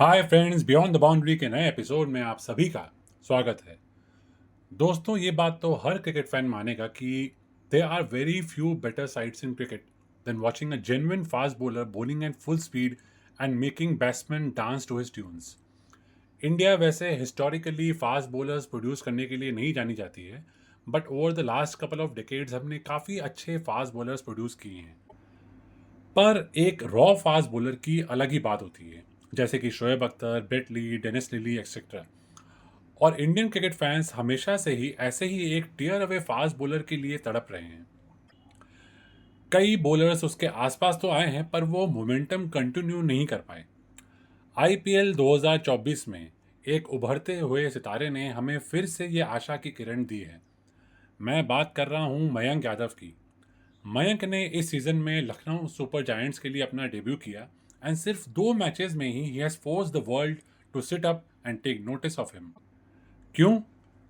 Hi friends, beyond the boundary के नए episode में आप सभी का स्वागत है। दोस्तों, ये बात तो हर क्रिकेट फैन मानेगा कि there are very few better sides in cricket than watching a genuine fast bowler bowling at full speed and making batsman dance to his tunes. India वैसे हिस्टोरिकली फास्ट बॉलर्स प्रोड्यूस करने के लिए नहीं जानी जाती है, but over the last couple of decades हमने काफ़ी अच्छे फास्ट बॉलर्स प्रोड्यूस किए हैं। पर एक रॉ फास्ट बॉलर की अलग ही बात होती है, जैसे कि Shoaib Akhtar, Brett Lee, Dennis Lillee etcetera. और इंडियन क्रिकेट फैंस हमेशा से ही ऐसे ही एक टीयर अवे फास्ट बॉलर के लिए तड़प रहे हैं। कई बॉलर्स उसके आसपास तो आए हैं, पर वो मोमेंटम कंटिन्यू नहीं कर पाए। आईपीएल 2024 में एक उभरते हुए सितारे ने हमें फिर से ये आशा की किरण दी है। मैं बात कर रहा हूँ मयंक यादव की। मयंक ने इस सीजन में लखनऊ सुपर जायंट्स के लिए अपना डेब्यू किया एंड सिर्फ 2 मैचेस में ही has force the world to sit up and take notice of him. क्यों?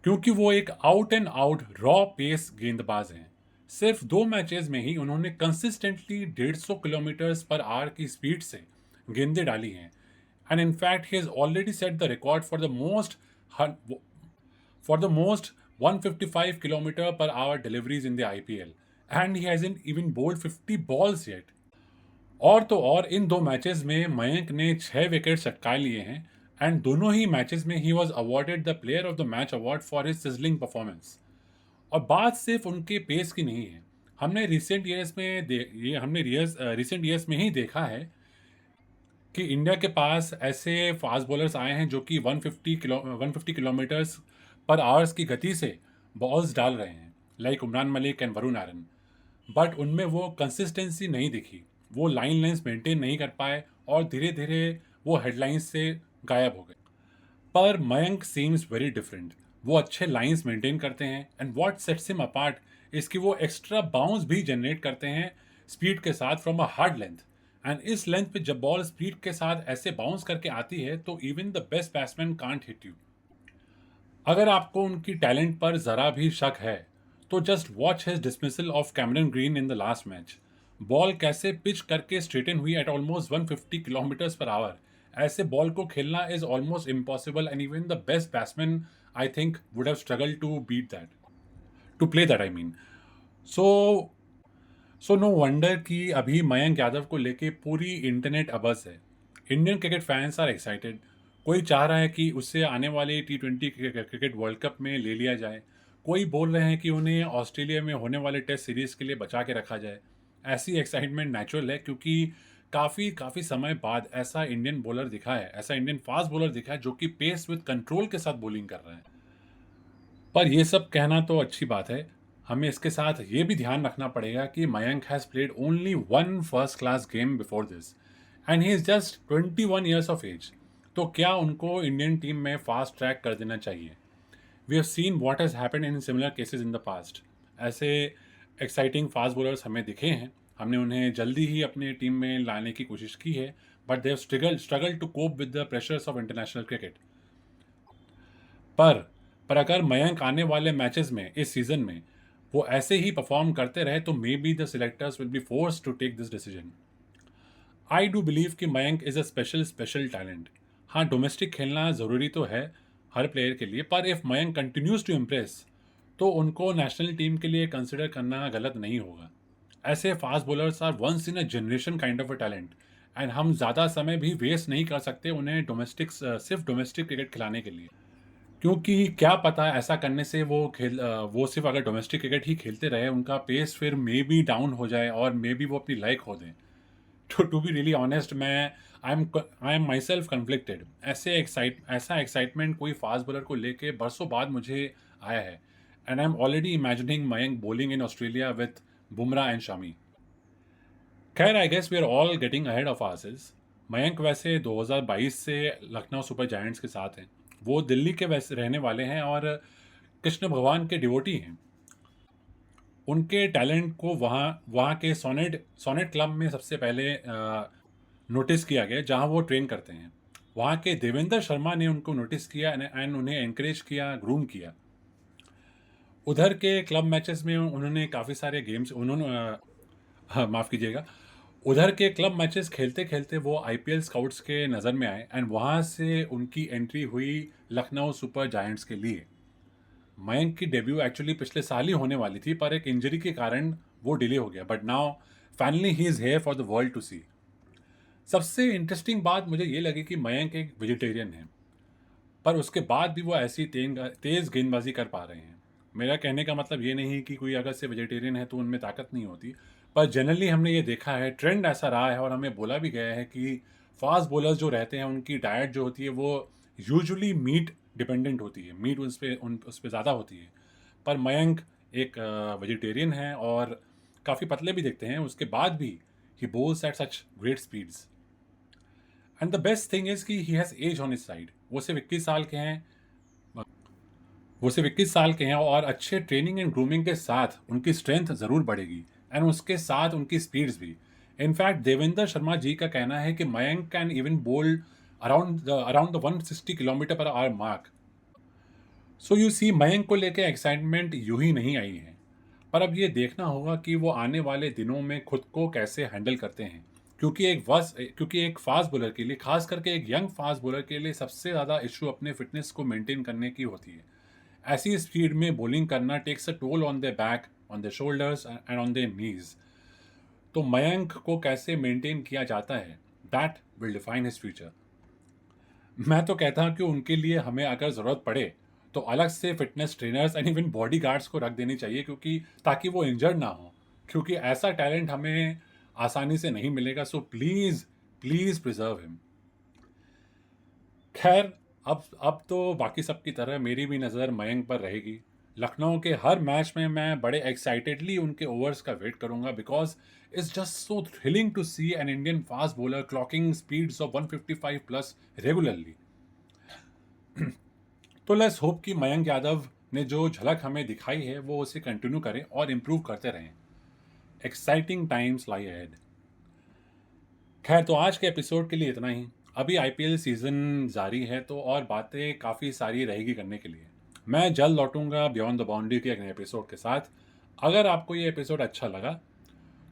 क्योंकि वो एक out and out raw pace गेंदबाज हैं। सिर्फ 2 मैचेस में ही उन्होंने कंसिस्टेंटली 150 किलोमीटर पर आवर की स्पीड से गेंदें डाली हैं। And in fact he has already set the record for the most 155 kilometre per hour deliveries in the IPL, and he hasn't even bowled 50 balls yet। और तो और इन 2 मैचेस में मयंक ने 6 विकेट चटका लिए हैं एंड दोनों ही मैचेस में he was awarded the player of the match award for his sizzling performance. और बात सिर्फ उनके पेस की नहीं है। हमने रिसेंट ईयर्स में ही देखा है कि इंडिया के पास ऐसे फास्ट बॉलर्स आए हैं जो कि 150 किलोमीटर्स पर आवर्स की गति से बॉल्स डाल रहे हैं, like Umran Malik and Varun Aaron. But उनमें वो कंसिस्टेंसी नहीं दिखी। वो लाइन लेंस मेंटेन नहीं कर पाए और धीरे धीरे वो हेडलाइंस से गायब हो गए। पर मयंक सीम्स वेरी डिफरेंट। वो अच्छे लाइंस मेंटेन करते हैं and what sets him apart is कि वो एक्स्ट्रा बाउंस भी जनरेट करते हैं स्पीड के साथ from a hard length. And इस लेंथ पे जब बॉल स्पीड के साथ ऐसे बाउंस करके आती है तो even the best batsman can't hit you. अगर आपको उनकी टैलेंट पर ज़रा भी शक है तो just watch his dismissal of Cameron Green in the last match. Ball कैसे पिच करके स्ट्रेटन हुई at almost 150 kilometres per hour. ऐसे बॉल को खेलना is almost impossible and even the best batsman I think would have struggle to beat that, to play that I mean. So so no wonder कि अभी मयंक यादव को लेके पूरी internet abuzz है। Indian cricket fans are excited. कोई चाह रहा है कि उससे आने वाले T20 क्रिकेट वर्ल्ड कप में ले लिया जाए। कोई बोल रहे हैं कि उन्हें ऑस्ट्रेलिया में होने वाले टेस्ट सीरीज के लिए बचा के रखा जाए। ऐसी एक्साइटमेंट नेचुरल है, क्योंकि काफ़ी काफ़ी समय बाद ऐसा इंडियन फास्ट बॉलर दिखा है जो कि पेस विद कंट्रोल के साथ बॉलिंग कर रहा है। पर ये सब कहना तो अच्छी बात है। हमें इसके साथ ये भी ध्यान रखना पड़ेगा कि Mayank has played only one first class game before this and he is just 21 years of age. तो क्या उनको इंडियन टीम में फास्ट ट्रैक कर देना चाहिए? We have seen what has happened in similar cases in the past. ऐसे exciting fast bowlers हमें दिखे हैं। हमने उन्हें जल्दी ही अपने टीम में लाने की कोशिश की है, but they have struggle to cope with the pressures of international cricket. पर पर अगर मयंक आने वाले मैचेस में इस सीजन में वो ऐसे ही परफॉर्म करते रहे तो maybe the selectors will be force to take this decision. I do believe कि Mayank is a special talent. हाँ, डोमेस्टिक खेलना ज़रूरी तो है हर प्लेयर के लिए, पर if Mayank continues to impress तो उनको नेशनल टीम के लिए कंसिडर करना गलत नहीं होगा। ऐसे fast bowlers are once in a generation kind of a talent and हम ज़्यादा समय भी वेस्ट नहीं कर सकते उन्हें सिर्फ डोमेस्टिक क्रिकेट खिलाने के लिए। क्योंकि क्या पता ऐसा करने से वो सिर्फ अगर डोमेस्टिक क्रिकेट ही खेलते रहे उनका पेस फिर मे बी डाउन हो जाए और मे बी वो अपनी लाइक खो दें। टू बी रियली ऑनेस्ट, मैं I am myself conflicted. ऐसा एक्साइटमेंट कोई फास्ट बॉलर को लेके बरसों बाद मुझे आया है and I am already imagining Mayank bowling in Australia with Bumrah and Shami. खैर, I guess we are all getting ahead of ourselves. Mayank वैसे 2022 से लखनऊ सुपर जायंट्स के साथ हैं। वो दिल्ली के वैसे रहने वाले हैं और कृष्ण भगवान के डिवोटी हैं। उनके टैलेंट को वहाँ वहाँ के सोनेट सोनेट क्लब में सबसे पहले नोटिस किया गया, जहाँ वो ट्रेन करते हैं। वहाँ के देवेंद्र शर्मा ने उनको नोटिस किया एंड उन्हें एनकरेज किया, ग्रूम किया। उधर के क्लब मैचेस में उन्होंने काफ़ी सारे गेम्स उन्होंने हाँ, माफ़ कीजिएगा। उधर के क्लब मैचेस खेलते-खेलते वो आईपीएल स्काउट्स के नज़र में आए एंड वहाँ से उनकी एंट्री हुई लखनऊ सुपर जायंट्स के लिए। मयंक की डेब्यू एक्चुअली पिछले साल ही होने वाली थी, पर एक इंजरी के कारण वो डिले हो गया, but now finally he is here for the world to see. सबसे इंटरेस्टिंग बात मुझे ये लगी कि मयंक एक वेजिटेरियन है, पर उसके बाद भी वो ऐसी तेज़ गेंदबाजी कर पा रहे हैं। मेरा कहने का मतलब ये नहीं कि कोई अगर से वेजिटेरियन है तो उनमें ताकत नहीं होती, पर जनरली हमने ये देखा है, ट्रेंड ऐसा रहा है और हमें बोला भी गया है कि फास्ट बॉलर्स जो रहते हैं उनकी डाइट जो होती है वो यूजुअली मीट डिपेंडेंट होती है, मीट उस पे ज़्यादा होती है। पर मयंक एक वेजिटेरियन है और काफ़ी पतले भी दिखते हैं, उसके बाद भी he bowls at such great speeds. And the best thing is कि he has age on his side. वो सिर्फ 21 साल के हैं और अच्छे ट्रेनिंग एंड ग्रूमिंग के साथ उनकी स्ट्रेंथ ज़रूर बढ़ेगी एंड उसके साथ उनकी स्पीड्स भी। इनफैक्ट देवेंद्र शर्मा जी का कहना है कि Mayank can even bowl around the 160 kilometre per hour mark. So you see, Mayank को लेकर एक्साइटमेंट यूं ही नहीं आई है, पर अब ये देखना होगा कि वो आने वाले दिनों में खुद को कैसे हैंडल करते हैं। क्योंकि एक फास्ट बॉलर के लिए, खास करके एक यंग फास्ट बॉलर के लिए, सबसे ज़्यादा इशू अपने फिटनेस को मेंटेन करने की होती है। ऐसी स्पीड में बॉलिंग करना takes a toll on the back, on the shoulders and on the knees. तो मयंक को कैसे मेंटेन किया जाता है, that will define his future. मैं तो कहता हूँ कि उनके लिए हमें अगर ज़रूरत पड़े तो अलग से fitness trainers and even body guards को रख देनी चाहिए, क्योंकि ताकि वो इंजर्ड ना हो, क्योंकि ऐसा टैलेंट हमें आसानी से नहीं मिलेगा। So please please preserve him. खैर, अब तो बाकी सब की तरह मेरी भी नज़र मयंक पर रहेगी। लखनऊ के हर मैच में मैं बड़े एक्साइटेडली उनके ओवर्स का वेट करूंगा, because it's just so thrilling to see an Indian fast bowler clocking speeds of 155 plus regularly. तो लेट्स होप कि मयंक यादव ने जो झलक हमें दिखाई है वो उसे कंटिन्यू करें और इम्प्रूव करते रहें। एक्साइटिंग टाइम्स लाई अहेड। खैर, तो आज के एपिसोड के लिए इतना ही। अभी आईपीएल सीज़न जारी है तो और बातें काफ़ी सारी रहेगी करने के लिए। मैं जल्द लौटूंगा बियॉन्ड द बाउंड्री के एक नए एपिसोड के साथ। अगर आपको ये एपिसोड अच्छा लगा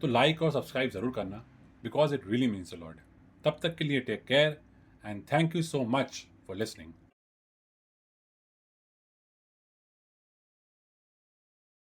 तो लाइक और सब्सक्राइब ज़रूर करना, because it really means a lot. तब तक के लिए take care and thank you so much for listening.